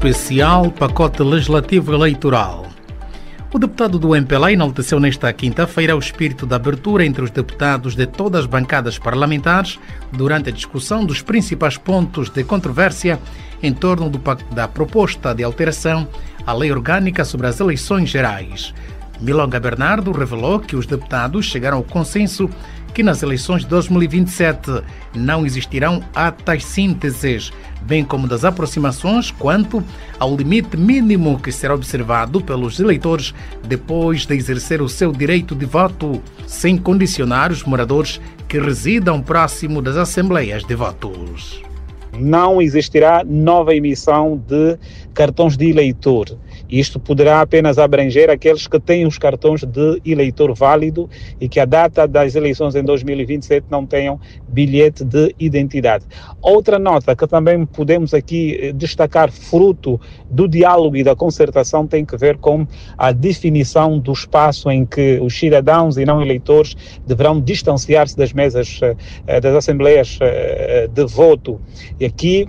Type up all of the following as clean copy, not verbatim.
especial pacote legislativo eleitoral. O deputado do MPLA enalteceu nesta quinta-feira o espírito de abertura entre os deputados de todas as bancadas parlamentares durante a discussão dos principais pontos de controvérsia em torno da proposta de alteração à lei orgânica sobre as eleições gerais. Milonga Bernardo revelou que os deputados chegaram ao consenso que nas eleições de 2027 não existirão atas sínteses, bem como das aproximações quanto ao limite mínimo que será observado pelos eleitores depois de exercer o seu direito de voto, sem condicionar os moradores que residam próximo das assembleias de votos. Não existirá nova emissão de cartões de eleitor. Isto poderá apenas abranger aqueles que têm os cartões de eleitor válido e que a data das eleições em 2027 não tenham bilhete de identidade. Outra nota que também podemos aqui destacar, fruto do diálogo e da concertação, tem que ver com a definição do espaço em que os cidadãos e não eleitores deverão distanciar-se das mesas das assembleias de voto. E aqui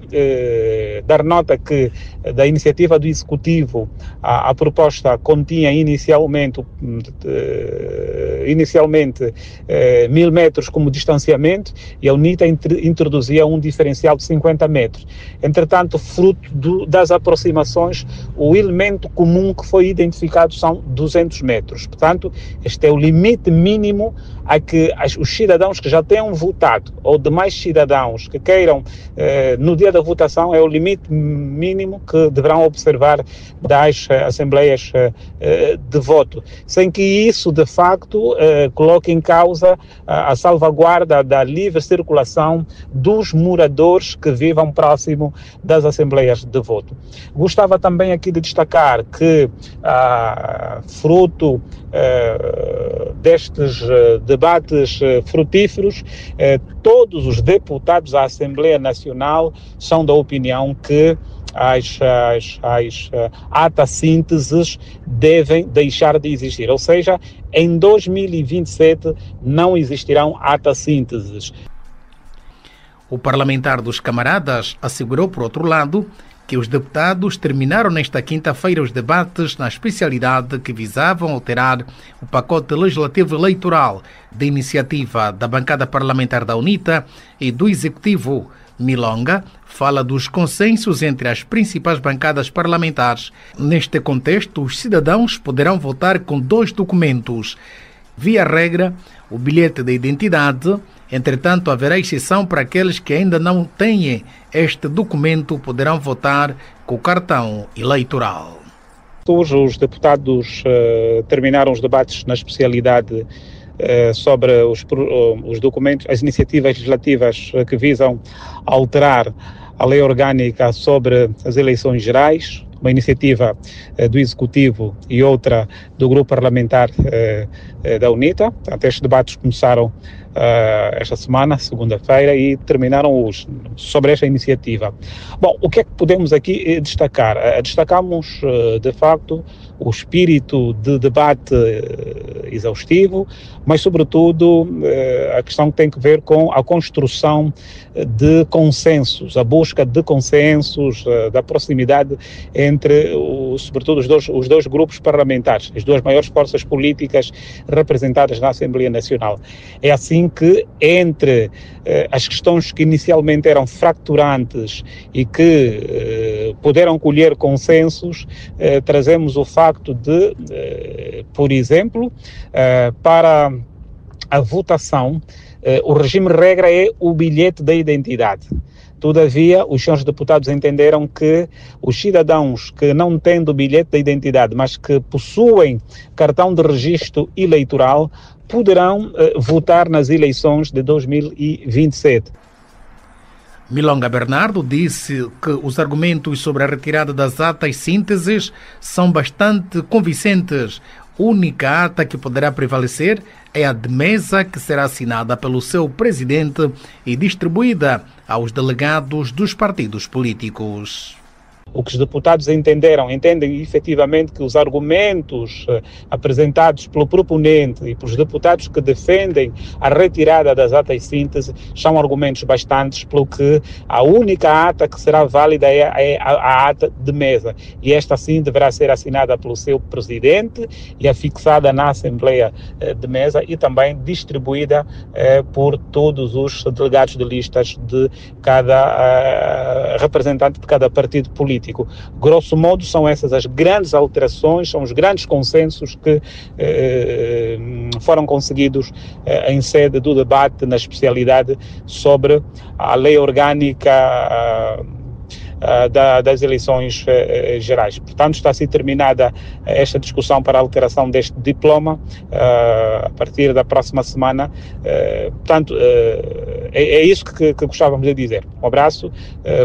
dar nota que da iniciativa do Executivo a proposta continha inicialmente 1.000 metros como distanciamento e a UNITA introduzia um diferencial de 50 metros. Entretanto, fruto das aproximações, o elemento comum que foi identificado são 200 metros. Portanto, este é o limite mínimo a que os cidadãos que já tenham votado ou demais cidadãos que queiram no dia da votação é o limite mínimo que deverão observar das assembleias de voto, sem que isso de facto coloque em causa a salvaguarda da livre circulação dos moradores que vivam próximo das assembleias de voto. Gostava também aqui de destacar que fruto destes debates frutíferos, todos os deputados da Assembleia Nacional são da opinião que as atas-sínteses devem deixar de existir. Ou seja, em 2027 não existirão atas-sínteses. O parlamentar dos camaradas assegurou, por outro lado, que os deputados terminaram nesta quinta-feira os debates na especialidade que visavam alterar o pacote legislativo eleitoral da iniciativa da bancada parlamentar da UNITA e do Executivo. Milonga fala dos consensos entre as principais bancadas parlamentares. Neste contexto, os cidadãos poderão votar com 2 documentos. Via regra, o bilhete de identidade. Entretanto, haverá exceção para aqueles que ainda não têm este documento, poderão votar com o cartão eleitoral. Os deputados terminaram os debates na especialidade sobre os documentos, as iniciativas legislativas que visam alterar a lei orgânica sobre as eleições gerais, uma iniciativa do Executivo e outra do grupo parlamentar da UNITA. Portanto, estes debates começaram esta semana, segunda-feira, e terminaram hoje, sobre esta iniciativa. Bom, o que é que podemos aqui destacar? Destacamos, de facto, o espírito de debate exaustivo, mas, sobretudo, a questão que tem que ver com a construção de consensos, a busca de consensos, da proximidade entre, sobretudo, os dois grupos parlamentares, as duas maiores forças políticas representadas na Assembleia Nacional. É assim que, entre as questões que inicialmente eram fracturantes e que puderam colher consensos, trazemos o facto de, por exemplo, para a votação, o regime regra é o bilhete da identidade. Todavia, os senhores deputados entenderam que os cidadãos que não têm o bilhete da identidade, mas que possuem cartão de registro eleitoral, poderão votar nas eleições de 2027. Milonga Bernardo disse que os argumentos sobre a retirada das atas sínteses são bastante convincentes. A única ata que poderá prevalecer é a de mesa, que será assinada pelo seu presidente e distribuída aos delegados dos partidos políticos. O que os deputados entendem efetivamente que os argumentos apresentados pelo proponente e pelos deputados que defendem a retirada das atas de síntese são argumentos bastantes, pelo que a única ata que será válida é a ata de mesa, e esta sim deverá ser assinada pelo seu presidente e afixada na Assembleia de Mesa e também distribuída por todos os delegados de listas de cada representante de cada partido político. Grosso modo, são essas as grandes alterações, são os grandes consensos que foram conseguidos em sede do debate na especialidade sobre a lei orgânica das eleições gerais. Portanto, está assim terminada esta discussão para a alteração deste diploma a partir da próxima semana. Portanto, é isso que gostávamos de dizer. Um abraço,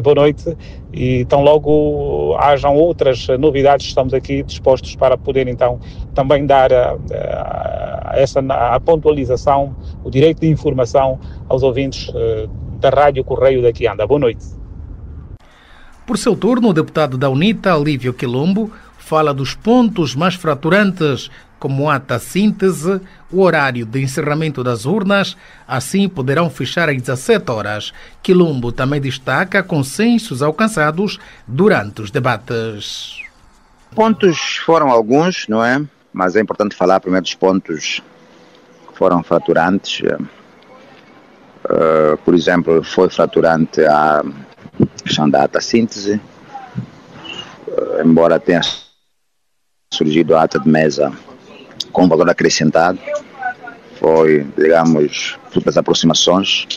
boa noite, e tão logo hajam outras novidades, estamos aqui dispostos para poder então também dar a pontualização, o direito de informação aos ouvintes da Rádio Correio da Quianda. Boa noite. Por seu turno, o deputado da UNITA, Lívio Quilombo, fala dos pontos mais fraturantes, como a ata síntese, o horário de encerramento das urnas, assim poderão fechar às 17 horas. Quilombo também destaca consensos alcançados durante os debates. Pontos foram alguns, não é? Mas é importante falar primeiro dos pontos que foram fraturantes. Por exemplo, foi fraturante a questão da ata síntese, embora tenha surgido a ata de mesa com valor acrescentado, foi, digamos, fruto das aproximações.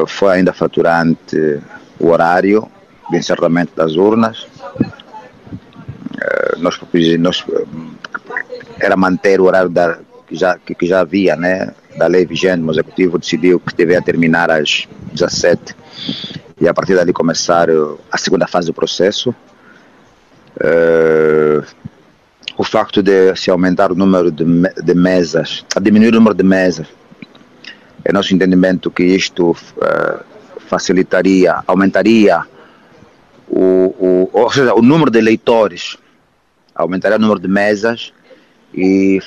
Foi ainda fraturante o horário de encerramento das urnas. Era manter o horário que já havia, né, da lei vigente, mas o Executivo decidiu que deveria terminar às 17 e a partir dali começar a segunda fase do processo. O facto de se aumentar o número de mesas, a diminuir o número de mesas, é nosso entendimento que isto aumentaria ou seja, o número de eleitores, aumentaria o número de mesas e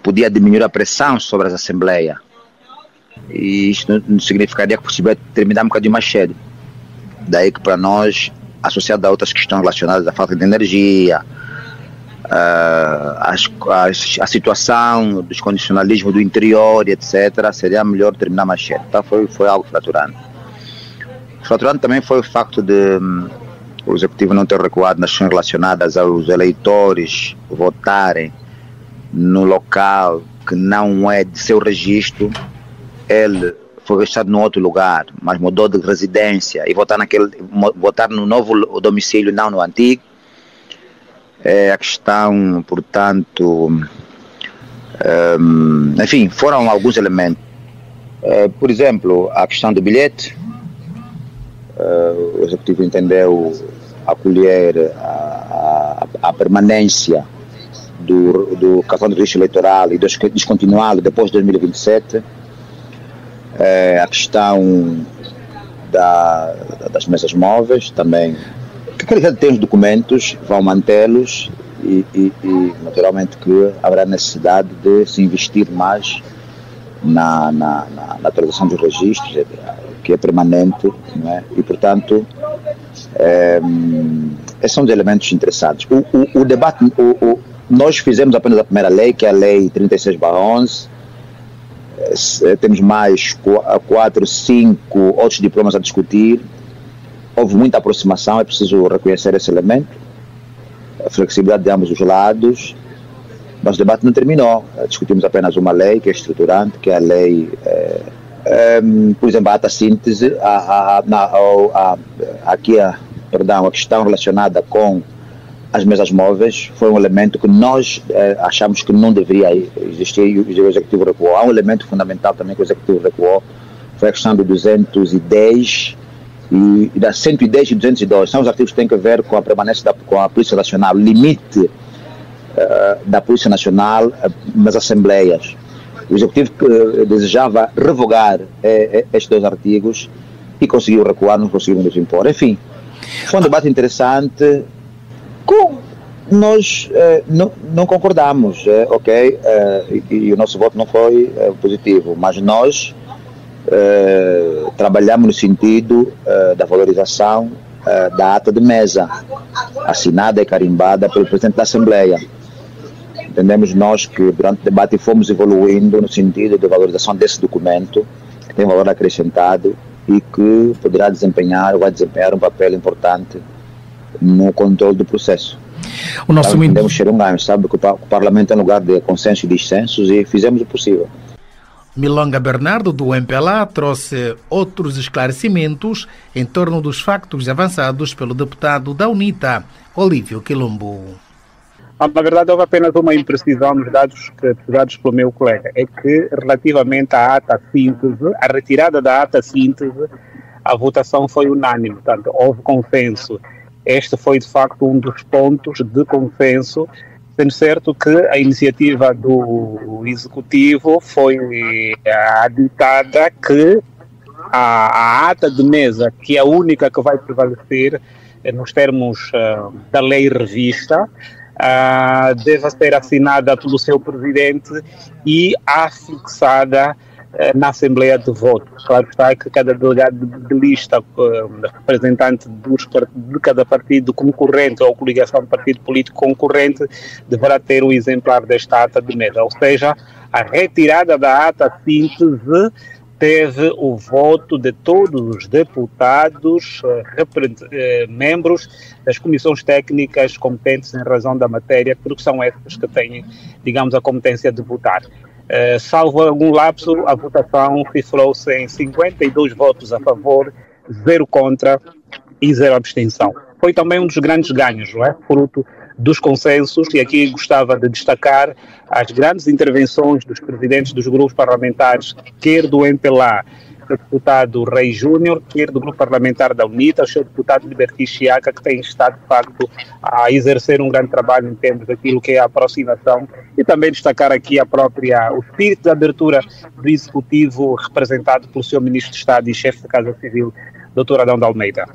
podia diminuir a pressão sobre as assembleias. E isto não significaria que possivelmente terminar um bocadinho mais cedo. Daí que para nós, associado a outras questões relacionadas à falta de energia, a situação dos condicionalismos do interior, etc., seria melhor terminar mais cedo. Então foi algo fraturante. Fraturante também foi o facto de o Executivo não ter recuado nas questões relacionadas aos eleitores votarem no local que não é de seu registro. Ele foi registrado num outro lugar, mas mudou de residência e votar no novo domicílio, não no antigo. A questão, portanto, enfim, foram alguns elementos. Por exemplo, a questão do bilhete, o Executivo entendeu acolher a permanência do cartão de registro eleitoral e descontinuá-lo depois de 2027. A questão das mesas móveis também, que já tem os documentos, vão mantê-los e naturalmente que haverá necessidade de se investir mais na atualização dos registros, que é permanente, não é? E portanto esses são os elementos interessantes. O debate, nós fizemos apenas a primeira lei, que é a lei 36/11. Temos mais 4, 5 outros diplomas a discutir. Houve muita aproximação, é preciso reconhecer esse elemento, a flexibilidade de ambos os lados, mas o debate não terminou. Discutimos apenas uma lei que é estruturante, que é a lei, por exemplo, a ata síntese, a questão relacionada com as mesas móveis foi um elemento que nós achamos que não deveria existir e o Executivo recuou. Há um elemento fundamental também que o Executivo recuou, foi a questão do 210 e da 110 e 202. São os artigos que têm a ver com a permanência com a Polícia Nacional, limite da Polícia Nacional nas Assembleias. O Executivo desejava revogar estes dois artigos e conseguiu recuar, não conseguiu nos impor. Enfim, Foi um debate interessante. Nós não concordamos, ok? E o nosso voto não foi positivo, mas nós trabalhamos no sentido da valorização da ata de mesa, assinada e carimbada pelo presidente da Assembleia. Entendemos nós que durante o debate fomos evoluindo no sentido de valorização desse documento, que tem valor acrescentado e que poderá desempenhar ou vai desempenhar um papel importante no controle do processo. O nosso entendemos ser um ganho, sabe que o Parlamento é um lugar de consenso e dissensos e fizemos o possível. Milonga Bernardo, do MPLA, trouxe outros esclarecimentos em torno dos factos avançados pelo deputado da UNITA, Olívio Quilombo. Na verdade, houve apenas uma imprecisão nos dados dados pelo meu colega. É que, relativamente à ata síntese, a retirada da ata síntese, a votação foi unânime. Portanto, houve consenso. Este foi, de facto, um dos pontos de consenso, sendo certo que a iniciativa do Executivo foi aditada que a ata de mesa, que é a única que vai prevalecer nos termos da lei revista, deva ser assinada pelo seu presidente e afixada na Assembleia de Voto. Claro está que cada delegado de lista, representante de cada partido concorrente ou coligação de partido político concorrente, deverá ter o exemplar desta ata de mesa. Ou seja, a retirada da ata síntese teve o voto de todos os deputados, membros das comissões técnicas competentes em razão da matéria, porque são essas que têm, digamos, a competência de votar. Salvo algum lapso, a votação cifrou-se em 52 votos a favor, 0 contra e 0 abstenção. Foi também um dos grandes ganhos, não é? Fruto dos consensos, e aqui gostava de destacar as grandes intervenções dos presidentes dos grupos parlamentares, quer do MPLA, o deputado Rei Júnior, quer do grupo parlamentar da UNITA, o seu deputado Liberty Chiaca, que tem estado, de facto, a exercer um grande trabalho em termos daquilo que é a aproximação, e também destacar aqui o espírito de abertura do Executivo, representado pelo seu Ministro de Estado e chefe da Casa Civil, Dr. Adão de Almeida.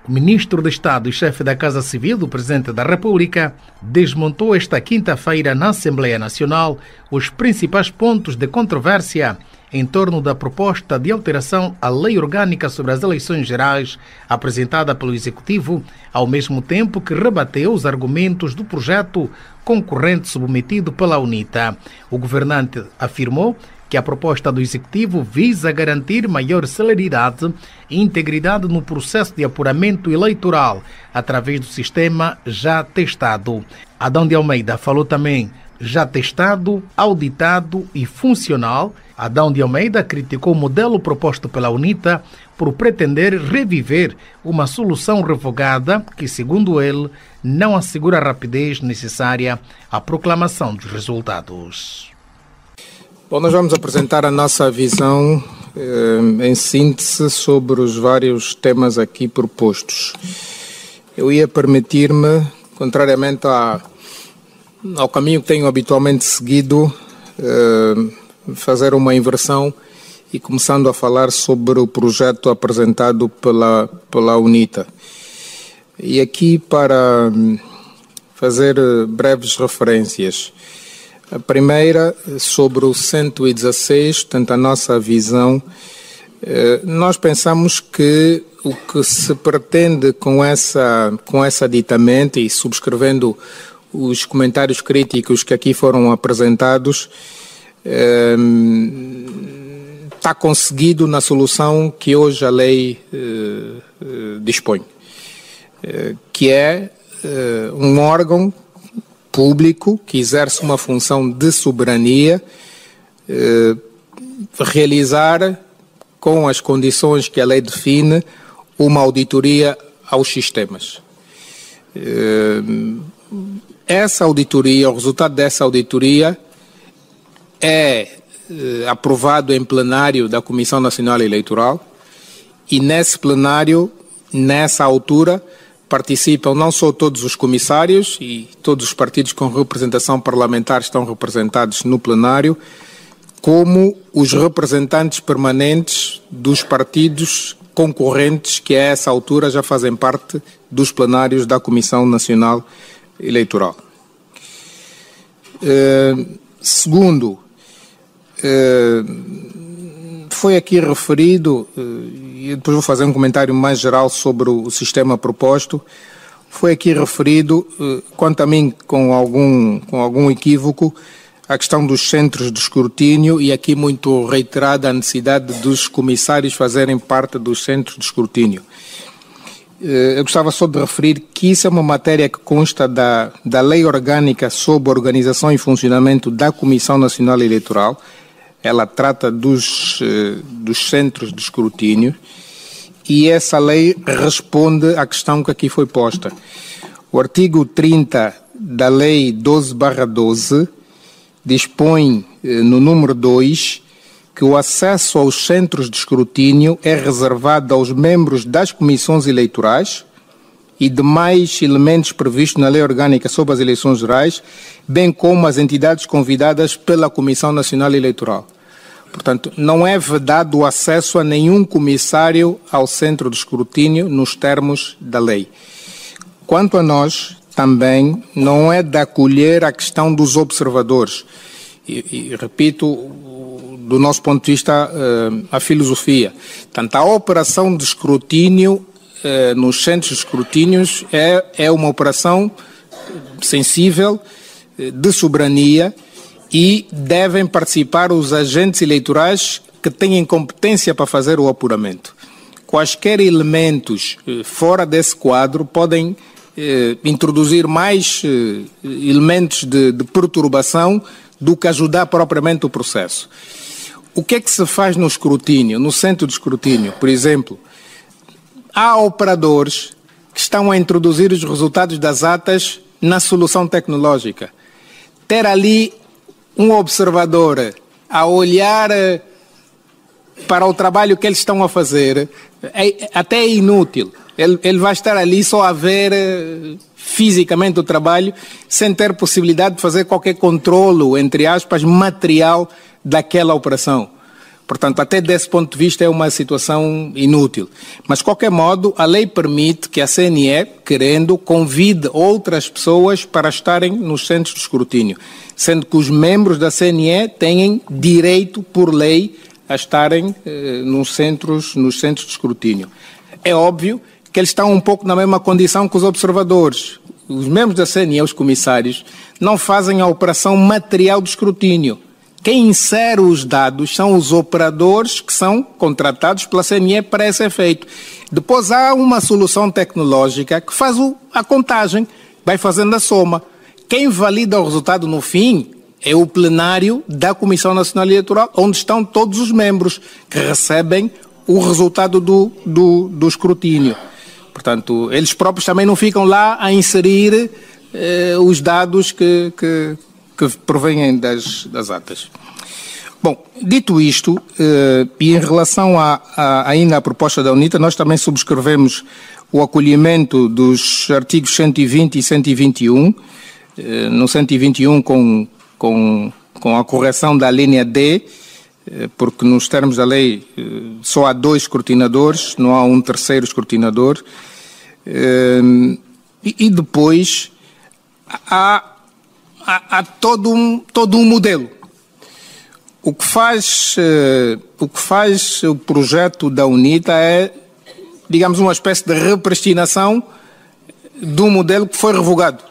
O Ministro de Estado e chefe da Casa Civil do Presidente da República desmontou esta quinta-feira na Assembleia Nacional os principais pontos de controvérsia em torno da proposta de alteração à Lei Orgânica sobre as Eleições Gerais apresentada pelo Executivo, ao mesmo tempo que rebateu os argumentos do projeto concorrente submetido pela UNITA. O governante afirmou que a proposta do Executivo visa garantir maior celeridade e integridade no processo de apuramento eleitoral através do sistema já testado. Adão de Almeida falou também já testado, auditado e funcional. Adão de Almeida criticou o modelo proposto pela UNITA por pretender reviver uma solução revogada que, segundo ele, não assegura a rapidez necessária à proclamação dos resultados. Bom, nós vamos apresentar a nossa visão em síntese sobre os vários temas aqui propostos. Eu ia permitir-me, contrariamente ao caminho que tenho habitualmente seguido, fazer uma inversão e começando a falar sobre o projeto apresentado pela UNITA. E aqui para fazer breves referências. A primeira, sobre o 116, portanto, a nossa visão, nós pensamos que o que se pretende com esse aditamento e subscrevendo os comentários críticos que aqui foram apresentados, está conseguido na solução que hoje a lei dispõe, que é um órgão público que exerce uma função de soberania, realizar, com as condições que a lei define, uma auditoria aos sistemas. Essa auditoria, o resultado dessa auditoria é aprovado em plenário da Comissão Nacional Eleitoral e nesse plenário, nessa altura, participam não só todos os comissários e todos os partidos com representação parlamentar estão representados no plenário, como os representantes permanentes dos partidos concorrentes que a essa altura já fazem parte dos plenários da Comissão Nacional Eleitoral. Segundo, foi aqui referido, e depois vou fazer um comentário mais geral sobre o sistema proposto, foi aqui referido, quanto a mim com algum equívoco, a questão dos centros de escrutínio e aqui muito reiterada a necessidade dos comissários fazerem parte dos centros de escrutínio. Eu gostava só de referir que isso é uma matéria que consta da Lei Orgânica sobre a Organização e Funcionamento da Comissão Nacional Eleitoral. Ela trata dos centros de escrutínio e essa lei responde à questão que aqui foi posta. O artigo 30 da Lei 12/12 dispõe, no número 2, que o acesso aos centros de escrutínio é reservado aos membros das comissões eleitorais e demais elementos previstos na Lei Orgânica sobre as Eleições Gerais, bem como as entidades convidadas pela Comissão Nacional Eleitoral. Portanto, não é vedado o acesso a nenhum comissário ao centro de escrutínio nos termos da lei. Quanto a nós, também não é de acolher a questão dos observadores. E repito, do nosso ponto de vista, a filosofia. Portanto, a operação de escrutínio nos centros de escrutínios é uma operação sensível, de soberania, e devem participar os agentes eleitorais que têm competência para fazer o apuramento. Quaisquer elementos fora desse quadro podem introduzir mais elementos de perturbação do que ajudar propriamente o processo. O que é que se faz no escrutínio, no centro de escrutínio? Por exemplo, há operadores que estão a introduzir os resultados das atas na solução tecnológica. Ter ali um observador a olhar para o trabalho que eles estão a fazer até é inútil. Ele vai estar ali só a ver fisicamente o trabalho, sem ter possibilidade de fazer qualquer controlo, entre aspas, material daquela operação. Portanto, até desse ponto de vista é uma situação inútil. Mas, de qualquer modo, a lei permite que a CNE, querendo, convide outras pessoas para estarem nos centros de escrutínio, sendo que os membros da CNE têm direito, por lei, a estarem nos centros de escrutínio. É óbvio que eles estão um pouco na mesma condição que os observadores. Os membros da CNE, os comissários, não fazem a operação material de escrutínio. Quem insere os dados são os operadores que são contratados pela CNE para esse efeito. Depois há uma solução tecnológica que faz a contagem, vai fazendo a soma. Quem valida o resultado no fim é o plenário da Comissão Nacional Eleitoral, onde estão todos os membros que recebem o resultado do escrutínio. Portanto, eles próprios também não ficam lá a inserir os dados que provêm das atas. Bom, dito isto, e em relação ainda à proposta da UNITA, nós também subscrevemos o acolhimento dos artigos 120 e 121, no 121 com a correção da linha D, porque nos termos da lei só há 2 escrutinadores, não há um terceiro escrutinador, e depois há todo um modelo. O que faz o projeto da UNITA é, digamos, uma espécie de repristinação do modelo que foi revogado.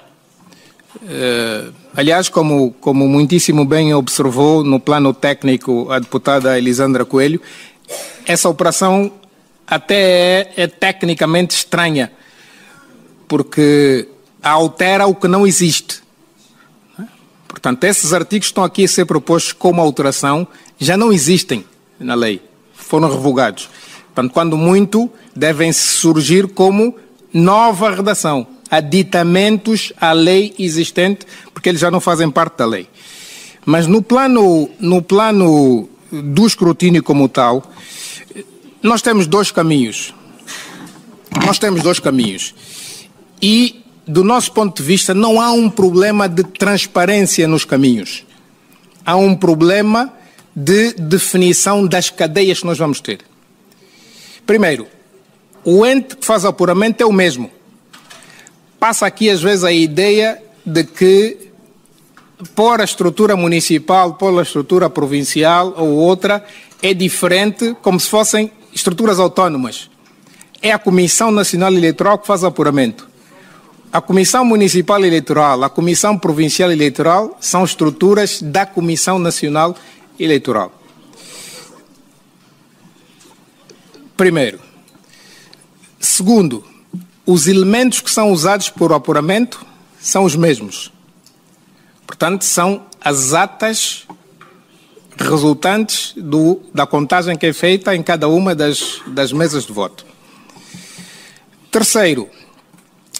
Aliás, como muitíssimo bem observou no plano técnico a deputada Elisandra Coelho, essa operação até é tecnicamente estranha, porque altera o que não existe. Portanto, esses artigos que estão aqui a ser propostos como alteração já não existem na lei, foram revogados. Portanto, quando muito, devem surgir como nova redação, aditamentos à lei existente, porque eles já não fazem parte da lei. Mas no plano do escrutínio como tal, nós temos 2 caminhos. E, do nosso ponto de vista, não há um problema de transparência nos caminhos. Há um problema de definição das cadeias que nós vamos ter. Primeiro, o ente que faz apuramento é o mesmo. Passa aqui às vezes a ideia de que por a estrutura municipal, por a estrutura provincial ou outra, é diferente, como se fossem estruturas autónomas. É a Comissão Nacional Eleitoral que faz apuramento. A Comissão Municipal Eleitoral, a Comissão Provincial Eleitoral são estruturas da Comissão Nacional Eleitoral. Primeiro. Segundo, os elementos que são usados por apuramento são os mesmos. Portanto, são as atas resultantes da contagem que é feita em cada uma das mesas de voto. Terceiro,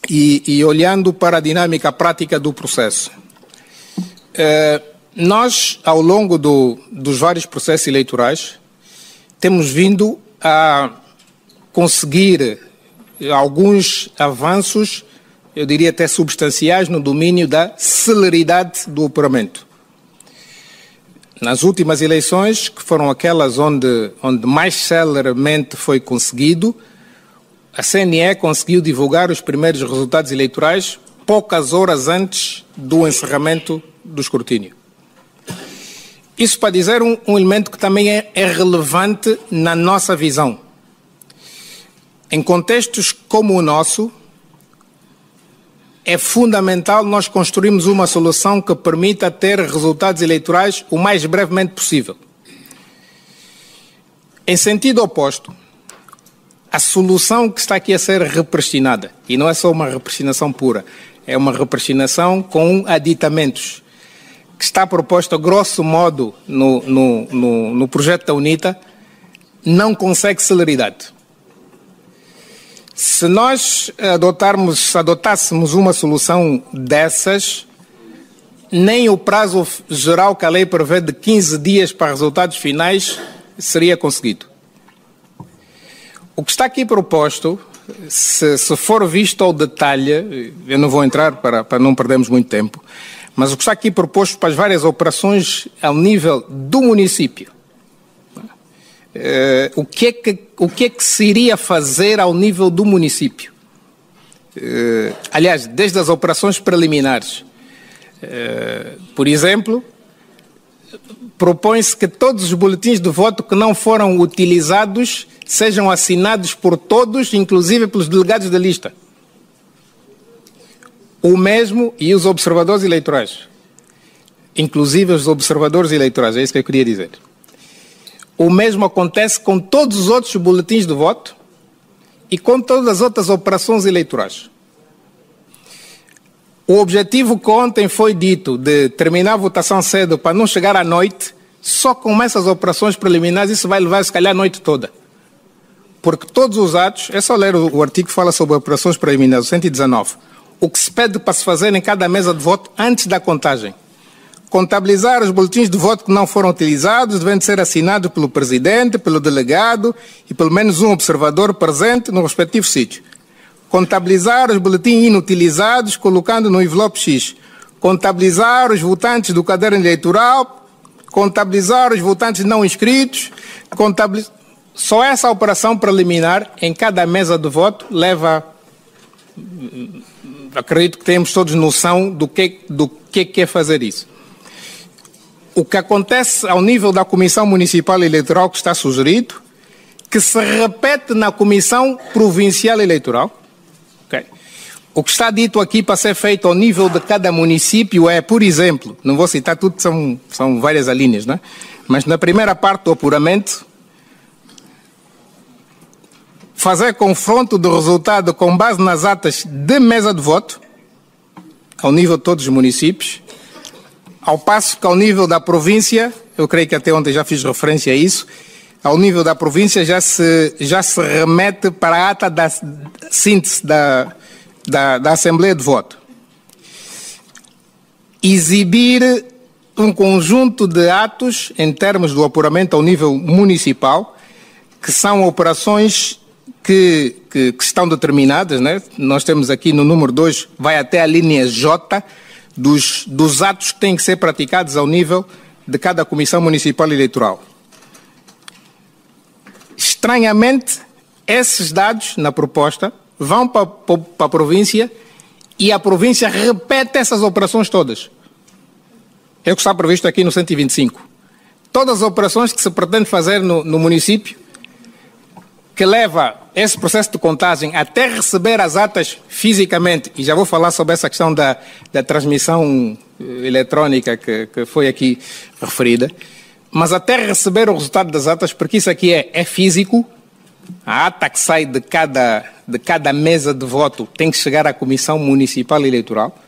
e olhando para a dinâmica prática do processo, nós, ao longo dos vários processos eleitorais, temos vindo a conseguir alguns avanços, eu diria até substanciais, no domínio da celeridade do apuramento. Nas últimas eleições, que foram aquelas onde mais celermente foi conseguido, a CNE conseguiu divulgar os primeiros resultados eleitorais poucas horas antes do encerramento do escrutínio. Isso para dizer um elemento que também é relevante na nossa visão. Em contextos como o nosso, é fundamental nós construirmos uma solução que permita ter resultados eleitorais o mais brevemente possível. Em sentido oposto, a solução que está aqui a ser represtinada, e não é só uma repristinação pura, é uma repristinação com aditamentos, que está proposta, grosso modo, no projeto da UNITA, não consegue celeridade. Se nós adotássemos uma solução dessas, nem o prazo geral que a lei prevê de 15 dias para resultados finais seria conseguido. O que está aqui proposto, se for visto ao detalhe, eu não vou entrar para não perdermos muito tempo, mas o que está aqui proposto para as várias operações ao nível do município, o que é que se iria fazer ao nível do município? Aliás, desde as operações preliminares. Por exemplo, propõe-se que todos os boletins de voto que não foram utilizados sejam assinados por todos, inclusive pelos delegados da lista. O mesmo e os observadores eleitorais. Inclusive os observadores eleitorais, é isso que eu queria dizer. O mesmo acontece com todos os outros boletins de voto e com todas as outras operações eleitorais. O objetivo que ontem foi dito de terminar a votação cedo para não chegar à noite, só com essas operações preliminares isso vai levar se calhar a noite toda. Porque todos os atos, é só ler o artigo que fala sobre operações preliminares, o 119, o que se pede para se fazer em cada mesa de voto antes da contagem. Contabilizar os boletins de voto que não foram utilizados, devendo ser assinados pelo presidente, pelo delegado e pelo menos um observador presente no respectivo sítio. Contabilizar os boletins inutilizados, colocando no envelope X. Contabilizar os votantes do caderno eleitoral, contabilizar os votantes não inscritos, Só essa operação preliminar em cada mesa de voto leva, acredito que temos todos noção do que é fazer isso. O que acontece ao nível da Comissão Municipal Eleitoral que está sugerido, que se repete na Comissão Provincial Eleitoral. Okay. O que está dito aqui para ser feito ao nível de cada município é, por exemplo, não vou citar tudo, são várias alíneas, né? Mas na primeira parte do apuramento, fazer confronto do resultado com base nas atas de mesa de voto, ao nível de todos os municípios, ao passo que ao nível da província, eu creio que até ontem já fiz referência a isso, ao nível da província já se remete para a ata da síntese da Assembleia de Voto. Exibir um conjunto de atos em termos do apuramento ao nível municipal, que são operações que estão determinadas, né? Nós temos aqui no número 2, vai até a linha J, dos atos que têm que ser praticados ao nível de cada Comissão Municipal Eleitoral. Estranhamente, esses dados na proposta vão para a província e a província repete essas operações todas. É o que está previsto aqui no 125. Todas as operações que se pretende fazer no município, que leva esse processo de contagem até receber as atas fisicamente, e já vou falar sobre essa questão da transmissão eletrónica que foi aqui referida, mas até receber o resultado das atas, porque isso aqui é físico, a ata que sai de cada mesa de voto tem que chegar à Comissão Municipal Eleitoral,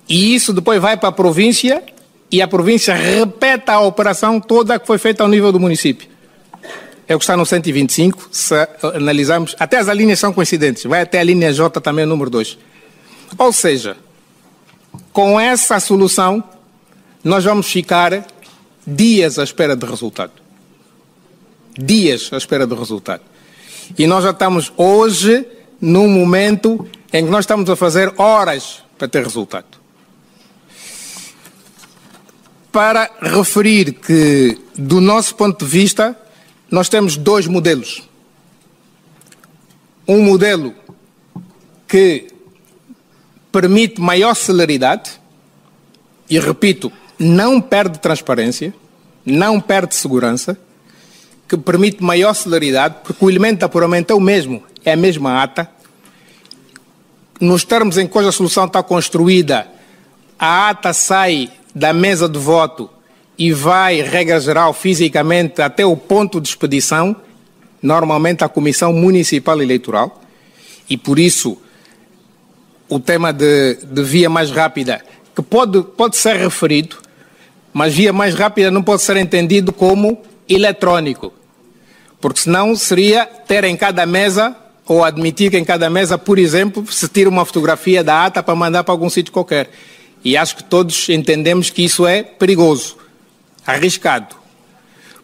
e isso depois vai para a província, e a província repete a operação toda que foi feita ao nível do município. É o que está no 125, se analisarmos, até as linhas são coincidentes, vai até a linha J também, o número 2. Ou seja, com essa solução, nós vamos ficar dias à espera de resultado. Dias à espera de resultado. E nós já estamos hoje num momento em que nós estamos a fazer horas para ter resultado. Para referir que, do nosso ponto de vista, nós temos dois modelos. Um modelo que permite maior celeridade e, repito, não perde transparência, não perde segurança, que permite maior celeridade, porque o elemento de apuramento é o mesmo, é a mesma ata. Nos termos em que hoje a solução está construída, a ata sai da mesa de voto e vai, regra geral, fisicamente até o ponto de expedição, normalmente à Comissão Municipal Eleitoral, e por isso o tema de via mais rápida, que pode ser referido, mas via mais rápida não pode ser entendido como eletrónico, porque senão seria ter em cada mesa, ou admitir que em cada mesa, por exemplo, se tira uma fotografia da ata para mandar para algum sítio qualquer. E acho que todos entendemos que isso é perigoso, arriscado.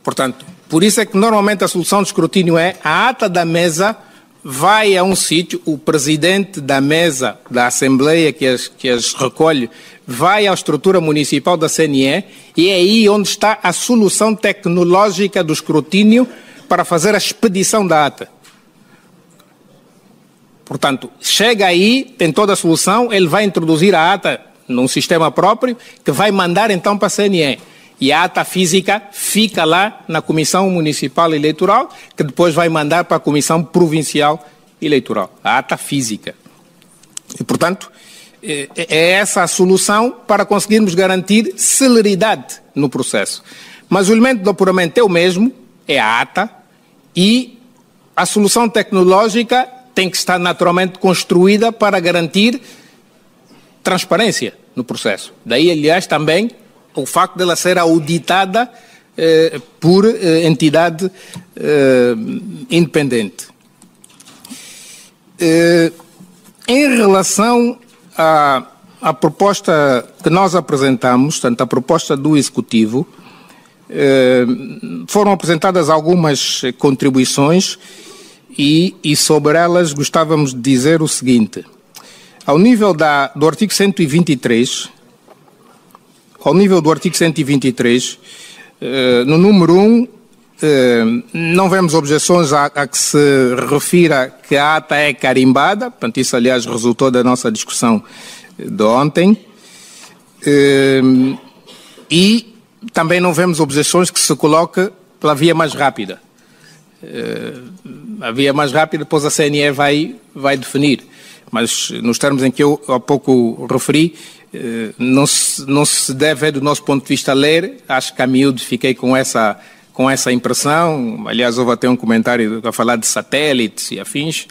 Portanto, por isso é que normalmente a solução de escrutínio é a ata da mesa vai a um sítio, o presidente da mesa da Assembleia que as recolhe vai à estrutura municipal da CNE e é aí onde está a solução tecnológica do escrutínio para fazer a expedição da ata. Portanto, chega aí, tem toda a solução, ele vai introduzir a ata num sistema próprio que vai mandar então para a CNE. E a ata física fica lá na Comissão Municipal Eleitoral, que depois vai mandar para a Comissão Provincial Eleitoral. A ata física. E, portanto, é essa a solução para conseguirmos garantir celeridade no processo. Mas o elemento do apuramento é o mesmo, é a ata, e a solução tecnológica tem que estar naturalmente construída para garantir transparência no processo. Daí, aliás, também o facto dela ser auditada por entidade independente. Em relação à proposta que nós apresentamos, portanto, a proposta do Executivo, foram apresentadas algumas contribuições e sobre elas gostávamos de dizer o seguinte. Ao nível do artigo 123, no número 1, não vemos objeções a que se refira que a ata é carimbada, portanto isso aliás resultou da nossa discussão de ontem, e também não vemos objeções que se coloque pela via mais rápida. A via mais rápida depois a CNE vai definir, mas nos termos em que eu há pouco referi, não se deve, do nosso ponto de vista, ler. Acho que a miúdo fiquei com essa impressão. Aliás, houve até um comentário a falar de satélites e afins,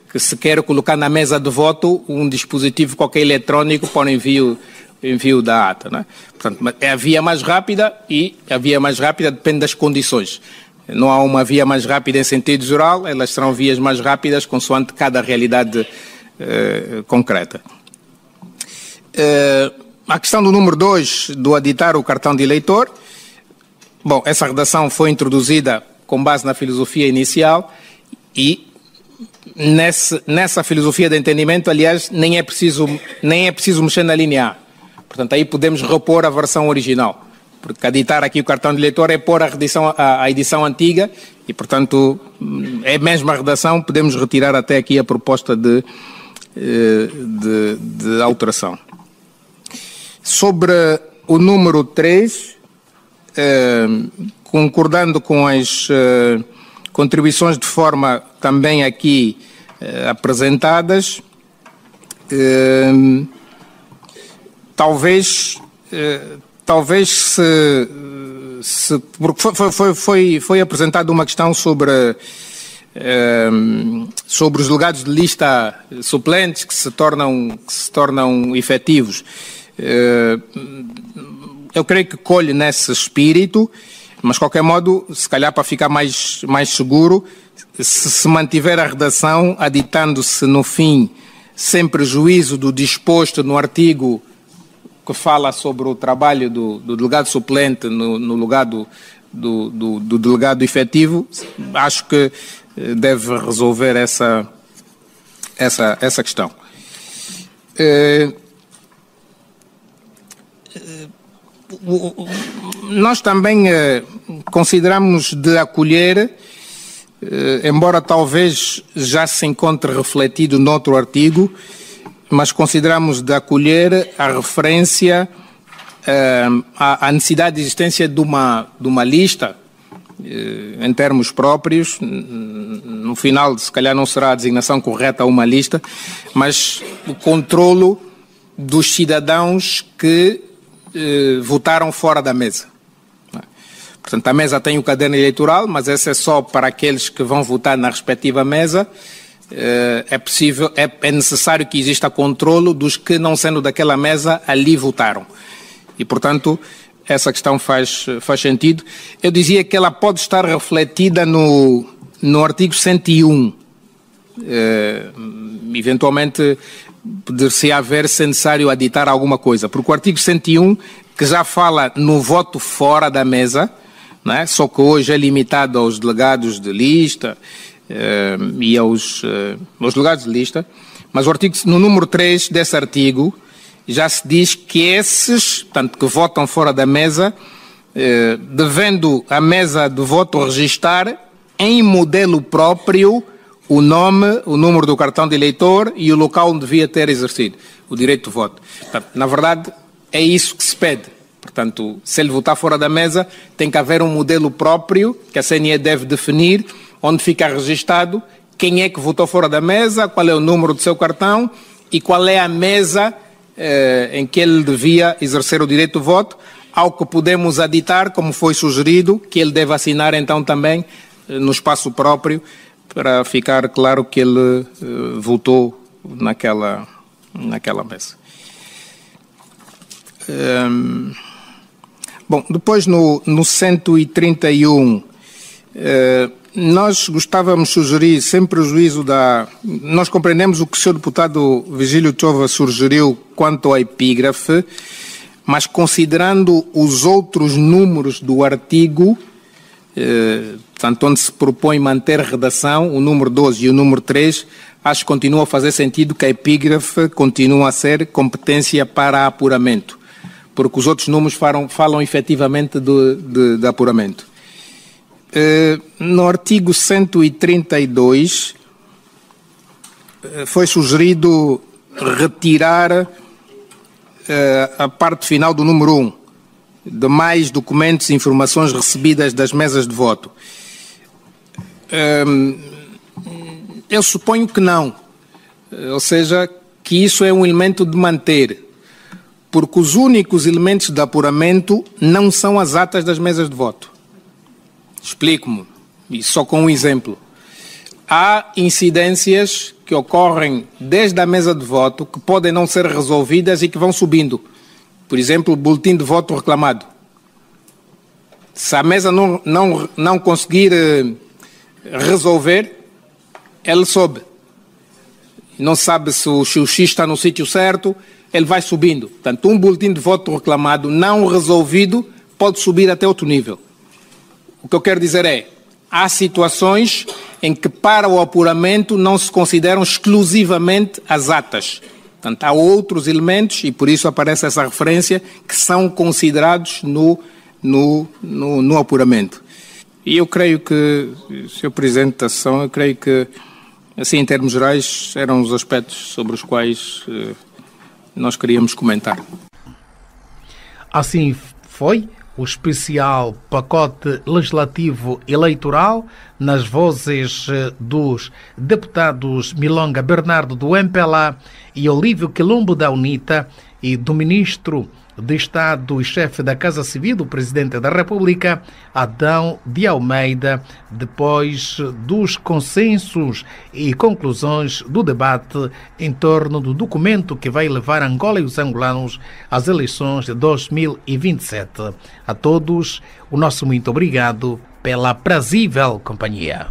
que se quer colocar na mesa de voto um dispositivo qualquer eletrónico para o envio da ata. Não é? Portanto, é a via mais rápida e a via mais rápida depende das condições. Não há uma via mais rápida em sentido geral, elas serão vias mais rápidas consoante cada realidade concreta. A questão do número 2, do aditar o cartão de eleitor, bom, essa redação foi introduzida com base na filosofia inicial e nessa filosofia de entendimento, aliás, nem é preciso mexer na linha A. Portanto, aí podemos repor a versão original. porque aditar aqui o cartão de eleitor é pôr a edição antiga e, portanto, é a mesma redação, podemos retirar até aqui a proposta de alteração. Sobre o número 3, concordando com as contribuições de forma também aqui apresentadas, talvez porque foi apresentada uma questão sobre os delegados de lista suplentes que se tornam efetivos. Eu creio que colhe nesse espírito, mas de qualquer modo, se calhar para ficar mais seguro, se mantiver a redação aditando-se no fim, sem prejuízo do disposto no artigo que fala sobre o trabalho do delegado suplente no lugar do delegado efetivo, acho que deve resolver essa questão. Nós também consideramos de acolher, embora talvez já se encontre refletido noutro artigo, mas consideramos de acolher a referência à necessidade de existência de uma lista em termos próprios. No final, se calhar não será a designação correta a uma lista, mas o controlo dos cidadãos que votaram fora da mesa. Portanto, a mesa tem o caderno eleitoral, mas esse é só para aqueles que vão votar na respectiva mesa. É necessário que exista controlo dos que, não sendo daquela mesa, ali votaram. E, portanto, essa questão faz sentido. Eu dizia que ela pode estar refletida no artigo 101. Eventualmente, poder-se haver se necessário aditar alguma coisa, porque o artigo 101, que já fala no voto fora da mesa, não é? Só que hoje é limitado aos delegados de lista e aos delegados de lista, mas no número 3 desse artigo já se diz que esses, portanto, que votam fora da mesa, devendo a mesa de voto registar em modelo próprio o nome, o número do cartão de eleitor e o local onde devia ter exercido o direito de voto. Portanto, na verdade, é isso que se pede. Portanto, se ele votar fora da mesa, tem que haver um modelo próprio que a CNE deve definir, onde fica registado quem é que votou fora da mesa, qual é o número do seu cartão e qual é a mesa em que ele devia exercer o direito de voto, ao que podemos aditar, como foi sugerido, que ele deve assinar então também no espaço próprio, para ficar claro que ele votou naquela mesa. Bom, depois no 131, nós gostávamos de sugerir, sem prejuízo nós compreendemos o que o Sr. Deputado Virgílio Chova sugeriu quanto ao epígrafe, mas considerando os outros números do artigo, portanto, onde se propõe manter redação, o número 12 e o número 3, acho que continua a fazer sentido que a epígrafe continua a ser competência para apuramento, porque os outros números falam efetivamente de apuramento. No artigo 132, foi sugerido retirar a parte final do número 1, demais documentos e informações recebidas das mesas de voto. Eu suponho que não, ou seja, que isso é um elemento de manter, porque os únicos elementos de apuramento não são as atas das mesas de voto. Explico-me, e só com um exemplo. Há incidências que ocorrem desde a mesa de voto que podem não ser resolvidas e que vão subindo. Por exemplo, o boletim de voto reclamado. Se a mesa não conseguir resolver, ele sobe. Não sabe se o X está no sítio certo, ele vai subindo. Portanto, um boletim de voto reclamado não resolvido pode subir até outro nível. O que eu quero dizer é, há situações em que para o apuramento não se consideram exclusivamente as atas. Portanto, há outros elementos, e por isso aparece essa referência, que são considerados no no apuramento. E eu creio que, Sr. Presidente da Sessão, eu creio que, assim, em termos gerais, eram os aspectos sobre os quais nós queríamos comentar. Assim foi o especial pacote legislativo eleitoral nas vozes dos deputados Milonga Bernardo do MPLA e Olívio Quilombo da UNITA e do ministro de Estado e chefe da Casa Civil do Presidente da República, Adão de Almeida, depois dos consensos e conclusões do debate em torno do documento que vai levar Angola e os angolanos às eleições de 2027. A todos, o nosso muito obrigado pela prazível companhia.